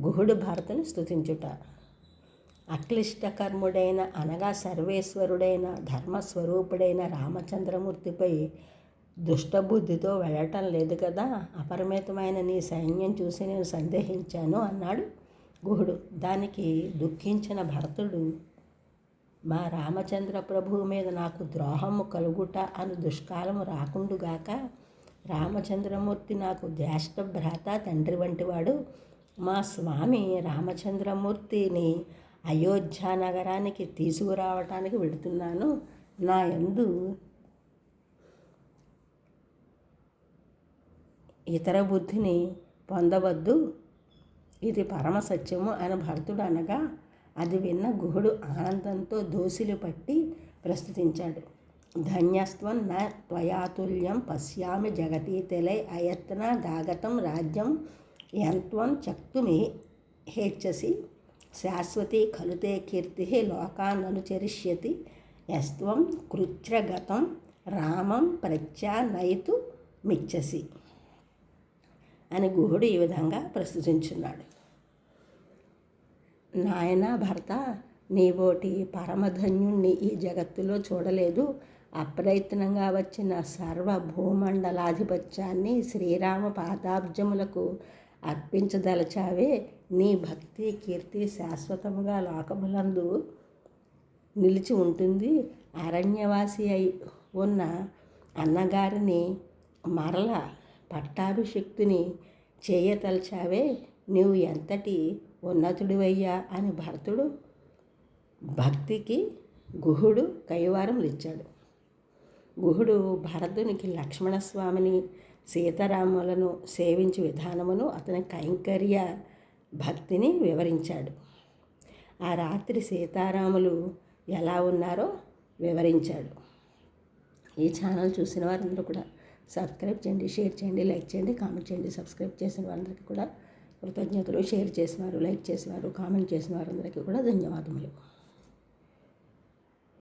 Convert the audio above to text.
గుహుడు భరతుని స్తుతించుట. అక్లిష్టకర్ముడైన అనగా సర్వేశ్వరుడైన ధర్మస్వరూపుడైన రామచంద్రమూర్తిపై దుష్టబుద్ధితో వెళ్ళటం లేదు కదా. అపరిమితమైన నీ సైన్యం చూసి నేను సందేహించాను అన్నాడు గుహుడు. దానికి దుఃఖించిన భరతుడు, మా రామచంద్ర ప్రభువు మీద నాకు ద్రోహము కలుగుట అను దుష్కాలము రాకుండుగాక. రామచంద్రమూర్తి నాకు జ్యేష్ఠ భ్రాత, తండ్రి వంటివాడు. మా స్వామి రామచంద్రమూర్తిని అయోధ్య నగరానికి తీసుకురావటానికి వెడుతున్నాను. నా యందు ఇతర బుద్ధిని పొందవద్దు, ఇది పరమ సత్యము అని భరతుడు అనగా, అది విన్న గుహుడు ఆనందంతో దోసిలు పట్టి ప్రస్తుతించాడు. ధన్యస్త్వం న త్వయాతుల్యం పశ్యామి జగతీతలే అయత్న దాగతం రాజ్యం యంత్వం చక్తుమి హేచ్చసి శాశ్వతి ఖలుతే కీర్తి లోకాననుచరిష్యతి యస్త్వం కృచ్రగతం రామం ప్రత్యానయితు మిచ్చసి అని గుహుడు ఈ విధంగా ప్రస్తుతించున్నాడు. నాయన భరత, నీబోటి పరమధన్యుణ్ణి ఈ జగత్తులో చూడలేదు. అప్రయత్నంగా వచ్చిన సర్వభూమండలాధిపత్యాన్ని శ్రీరామ పాదాబ్జములకు అర్పించదలచావే. నీ భక్తి కీర్తి శాశ్వతముగా లోకములందు నిలిచి ఉంటుంది. అరణ్యవాసి అయి ఉన్న అన్నగారిని మరల పట్టాభిషిక్తుని చేయతలచావే. నీవు ఎంతటి ఉన్నతుడివయ్యా అని భరతుడు భక్తికి గుహుడు కైవారములిచ్చాడు. గుహుడు భరతునికి లక్ష్మణస్వామిని సీతారాములను సేవించే విధానమును అతని కైంకర్య భక్తిని వివరించాడు. ఆ రాత్రి సీతారాములు ఎలా ఉన్నారో వివరించాడు. ఈ ఛానల్ చూసిన వారందరూ కూడా సబ్స్క్రైబ్ చేయండి, షేర్ చేయండి, లైక్ చేయండి, కామెంట్ చేయండి. సబ్స్క్రైబ్ చేసిన వారందరికీ కూడా కృతజ్ఞతలు. షేర్ చేసినారు, లైక్ చేసినారు, కామెంట్ చేసిన వారందరికీ కూడా ధన్యవాదములు.